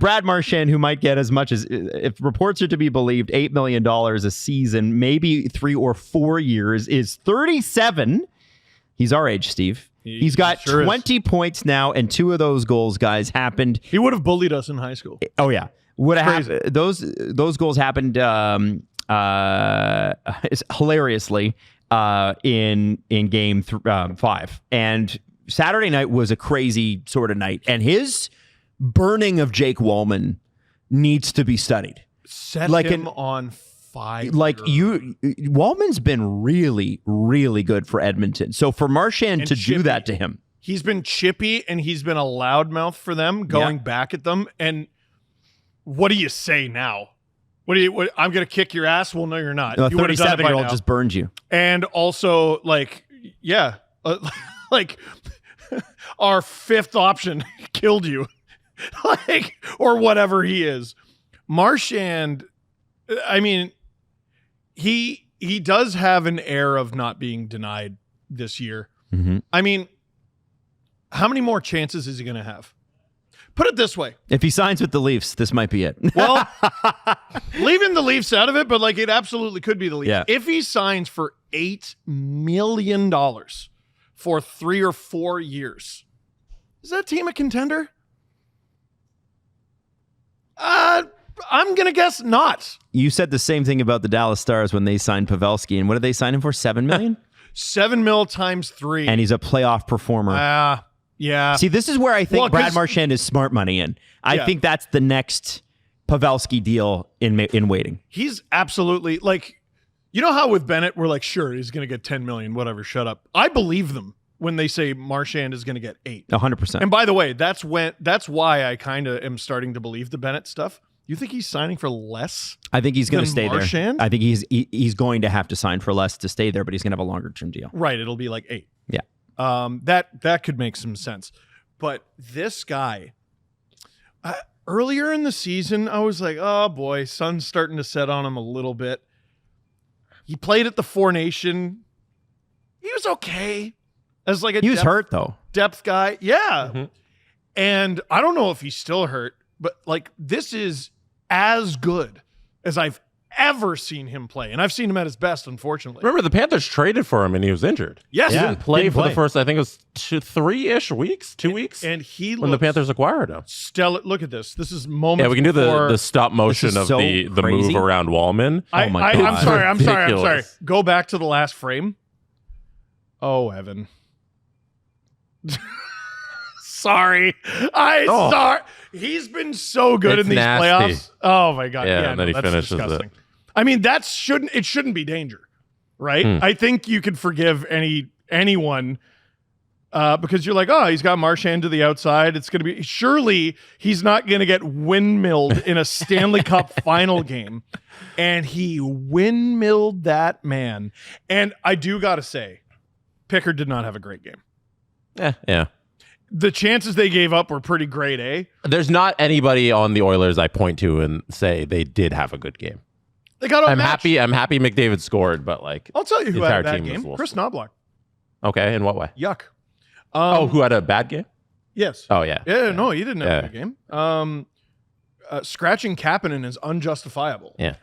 Brad Marchand, who might get as much as, if reports are to be believed, $8 million a season, maybe 3 or 4 years, is 37. He's our age, Steve. He's got 20 points now, and 2 of those goals, guys, happened. He would have bullied us in high school. Oh yeah, would have happened. Those goals happened hilariously in game 5, and Saturday night was a crazy sort of night, and his burning of Jake Wallman needs to be studied. Set him on fire. Wallman's been really, really good for Edmonton. So for Marchand to do that to him, he's been chippy and he's been a loudmouth for them, going back at them. And what do you say now? What I'm going to kick your ass? Well, no, you're not. No, a you 37-year-old just burned you. And also, our 5th option killed you, or whatever he is. Marchand, I mean, he does have an air of not being denied this year. Mm-hmm. I mean, how many more chances is he going to have? Put it this way. If he signs with the Leafs, this might be it. Well, leaving the Leafs out of it, but it absolutely could be the Leafs. Yeah. If he signs for $8 million for 3 or 4 years, is that team a contender? I'm going to guess not. You said the same thing about the Dallas Stars when they signed Pavelski. And what did they sign him for? $7 million? $7 million times 3. And he's a playoff performer. Yeah. See, this is where I think Brad Marchand is smart money in. I think that's the next Pavelski deal in waiting. He's absolutely, you know how with Bennett, we're sure, he's going to get $10 million, whatever, shut up. I believe them when they say Marchand is going to get 8. 100%. And by the way, that's why I kind of am starting to believe the Bennett stuff. You think he's signing for less? I think he's going to stay Marchand? there. I think he's going to have to sign for less to stay there, but he's going to have a longer term deal. Right, it'll be 8. Yeah. That could make some sense. But this guy, earlier in the season, I was like, oh boy, sun's starting to set on him a little bit. He played at the Four Nation. He was okay as he was hurt though. Depth guy. Yeah. Mm-hmm. And I don't know if he's still hurt, but this is as good as I've ever seen him play. And I've seen him at his best, unfortunately. Remember, the Panthers traded for him and he was injured. Yes. He didn't play for the first, I think it was 3-ish weeks, 2 weeks. And he when the Panthers acquired him. Stellar. Look at this. This is moment. Yeah, we can do the stop motion of the move around Wallman. Oh my God. I'm sorry. Go back to the last frame. Oh, Evan. Sorry. Sorry. He's been so good in these playoffs. Oh my God. Yeah, and then he finishes disgusting. I mean, it shouldn't be danger, right? I think you could forgive anyone because you're he's got Marchand to the outside. It's going to be, surely he's not going to get windmilled in a Stanley Cup Final game. And he windmilled that man. And I do got to say, Pickard did not have a great game. Yeah. The chances they gave up were pretty great, eh? There's not anybody on the Oilers I point to and say they did have a good game. They got outmatched. I'm happy McDavid scored, but I'll tell you who had a bad game. Chris Knobloch. Okay, in what way? Yuck. Who had a bad game? Yes. Oh yeah. Yeah, no, he didn't have a good game. Scratching Kapanen is unjustifiable. Yeah.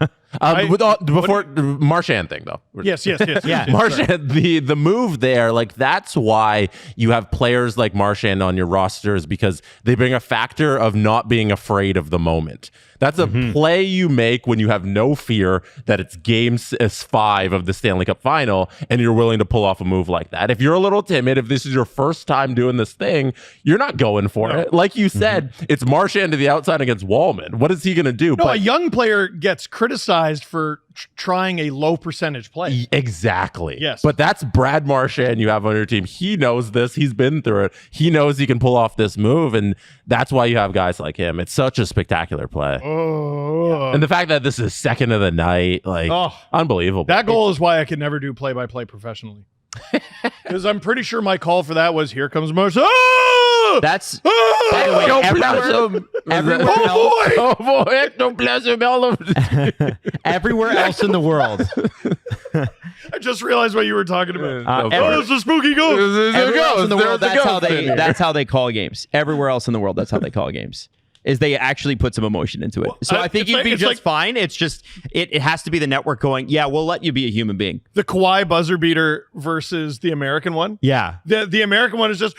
Before Marchand thing though. Yes. Yeah. Marchand, the move there, that's why you have players like Marchand on your rosters, because they bring a factor of not being afraid of the moment. That's a play you make when you have no fear that it's game 5 of the Stanley Cup Final and you're willing to pull off a move like that. If you're a little timid, if this is your first time doing this thing, you're not going for it. Like you said, it's Marchand to the outside against Wallman. What is he going to do? No, a young player gets criticized for trying a low percentage play. Exactly. Yes. But that's Brad Marchand you have on your team. He knows this. He's been through it. He knows he can pull off this move, and that's why you have guys like him. It's such a spectacular play. Oh. And the fact that this is second of the night, unbelievable. That goal is why I could never do play-by-play professionally. Because I'm pretty sure my call for that was, here comes Marchand. That's, by the way, everywhere else in the world. I just realized what you were talking about. It's a spooky ghost. Everywhere else in the world, that's how they call games. Everywhere else in the world, that's how they call games. is they actually put some emotion into it. Well, So I think you'd be just fine. It's just it has to be the network going, yeah, we'll let you be a human being. The Kawhi buzzer beater versus the American one. Yeah. The American one is just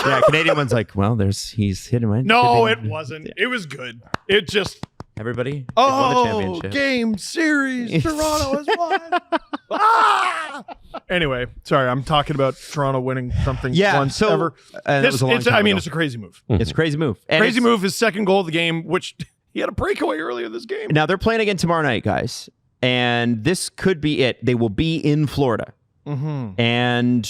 Yeah, Canadian one's like, well, he's hitting my No, it wasn't. It was good. It just everybody won the championship. Game series. Toronto has won. Anyway, sorry, I'm talking about Toronto winning something once ever. It's a crazy move. It's a crazy move. And crazy move. His second goal of the game, which he had a breakaway earlier this game. Now they're playing again tomorrow night, guys, and this could be it. They will be in Florida. Mm-hmm. And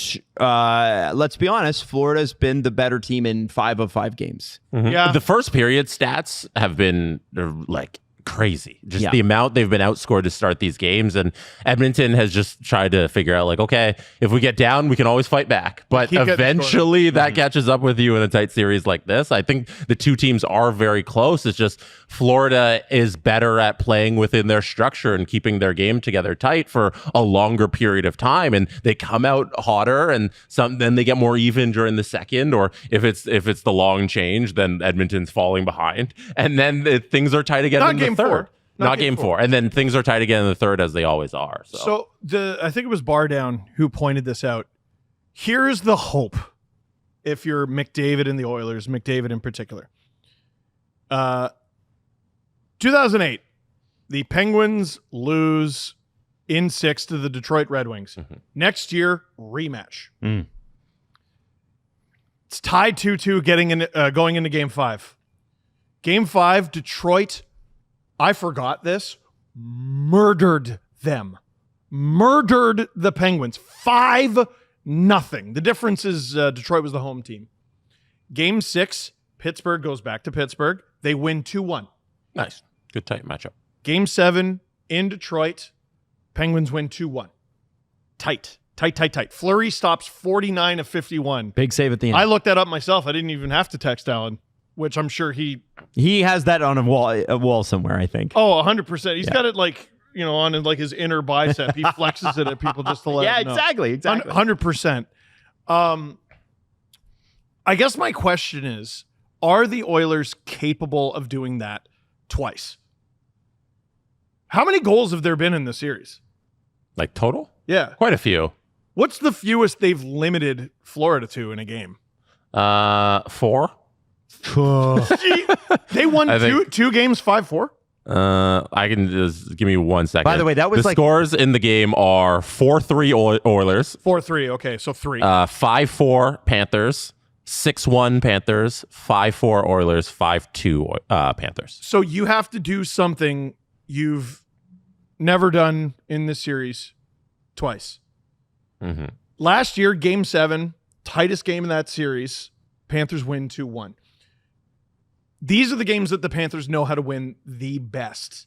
let's be honest, Florida's been the better team in 5 of 5 games. Mm-hmm. Yeah, the first period stats have been like crazy. Just the amount they've been outscored to start these games, and Edmonton has just tried to figure out like, okay, if we get down, we can always fight back. But eventually that catches up with you in a tight series like this. I think the two teams are very close. It's just Florida is better at playing within their structure and keeping their game together tight for a longer period of time, and they come out hotter, and then they get more even during the second, or if it's the long change, then Edmonton's falling behind, and then things are tight again in the third. Not game four. And then things are tight again in the third, as they always are. So I think it was Bar Down who pointed this out. Here's the hope if you're McDavid and the Oilers, McDavid in particular. 2008, the Penguins lose in 6 to the Detroit Red Wings. Mm-hmm. Next year, rematch. It's tied 2-2 going into Game 5. Game 5, Detroit, I forgot this, murdered them. Murdered the Penguins. 5-0. The difference is Detroit was the home team. Game 6, Pittsburgh goes back to Pittsburgh. They win 2-1. Nice. Good tight matchup. Game 7 in Detroit, Penguins win 2-1. Tight. Fleury stops 49 of 51. Big save at the end. I looked that up myself. I didn't even have to text Alan, which I'm sure he has that on a wall somewhere, I think. Oh, 100%. He's got it on his inner bicep. He flexes it at people just to let them know. Exactly. 100%. I guess my question is, are the Oilers capable of doing that twice? How many goals have there been in the series? Like total? Yeah. Quite a few. What's the fewest they've limited Florida to in a game? 4. They won two games 5-4. I can just give me 1 second. By the way, that was the scores in the game are 4-3 Oilers. 4-3. Okay, so 3. 5-4 Panthers. 6-1 Panthers. 5-4 Oilers. 5-2 Panthers. So you have to do something you've never done in this series twice. Mm-hmm. Last year, Game 7, tightest game in that series. Panthers win 2-1. These are the games that the Panthers know how to win the best.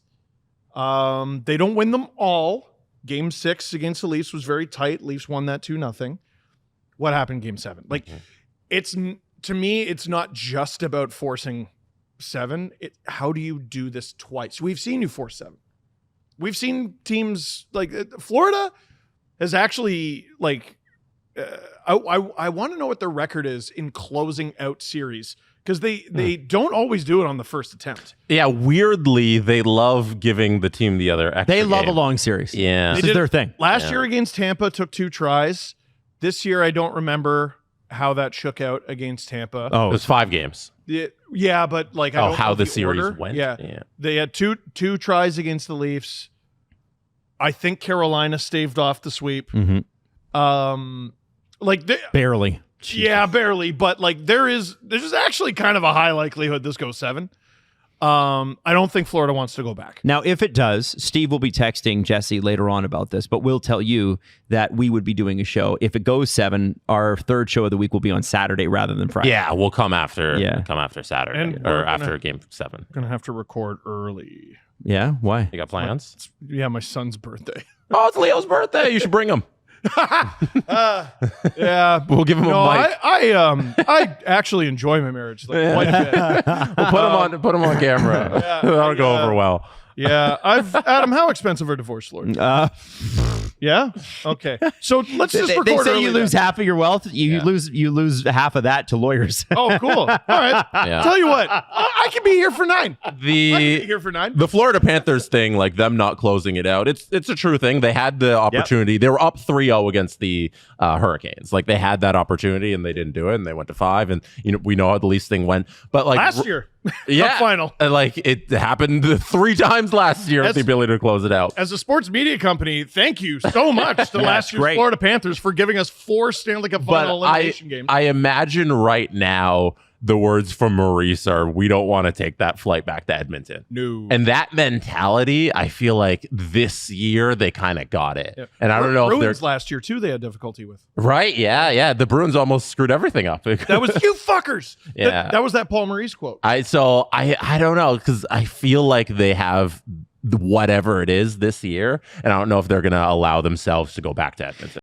They don't win them all. Game 6 against the Leafs was very tight. Leafs won that 2-0. What happened in Game 7? To me, it's not just about forcing 7. How do you do this twice? We've seen you force 7. We've seen teams like Florida has actually I want to know what their record is in closing out series, because they don't always do it on the first attempt. Yeah, weirdly, they love giving the team the other extra They love game. a long series. Yeah. This is their thing. Last year against Tampa, took 2 tries. This year, I don't remember how that shook out against Tampa. Oh, it was 5 games. Yeah, but I don't how know the series order. went. Yeah. They had two tries against the Leafs. I think Carolina staved off the sweep. Mm-hmm. Barely. Jesus. Yeah, barely. But there's actually kind of a high likelihood this goes 7. I don't think Florida wants to go back. Now, if it does, Steve will be texting Jesse later on about this, but we'll tell you that we would be doing a show. If it goes 7, our third show of the week will be on Saturday rather than Friday. Yeah, we'll come after Saturday or after Game 7. We're going to have to record early. Yeah? Why? You got plans? Yeah, my son's birthday. Oh, it's Leo's birthday. You should bring him. Yeah, we'll give him a mic. I actually enjoy my marriage quite a bit. We'll put him on camera. That'll go over well. Yeah, Adam, how expensive are divorce lawyers? Yeah. Okay. So let's just record. They say you early lose then. half of your wealth. You lose half of that to lawyers. Oh, cool. All right. Yeah. Tell you what, I can be here for 9. I can be The here for 9. the Florida Panthers thing, like them not closing it out, it's a true thing. They had the opportunity. They were up 3-0 against the Hurricanes. Like they had that opportunity and they didn't do it, and they went to 5. And we know how the Leafs thing went. But like Last year, yeah, Cup final. and, like it happened 3 times last year with the ability to close it out. As a sports media company, thank you so much to last year's great. Florida Panthers for giving us 4 Stanley Cup Final elimination games. I imagine right now the words from Maurice are, we don't want to take that flight back to Edmonton. No. And that mentality, I feel like this year they kind of got it. Yeah. And I don't know Bruins if they're last year too. They had difficulty with. right. Yeah. The Bruins almost screwed everything up. That was you fuckers. Yeah. That was that Paul Maurice quote. I don't know, because I feel like they have whatever it is this year, and I don't know if they're going to allow themselves to go back to Edmonton.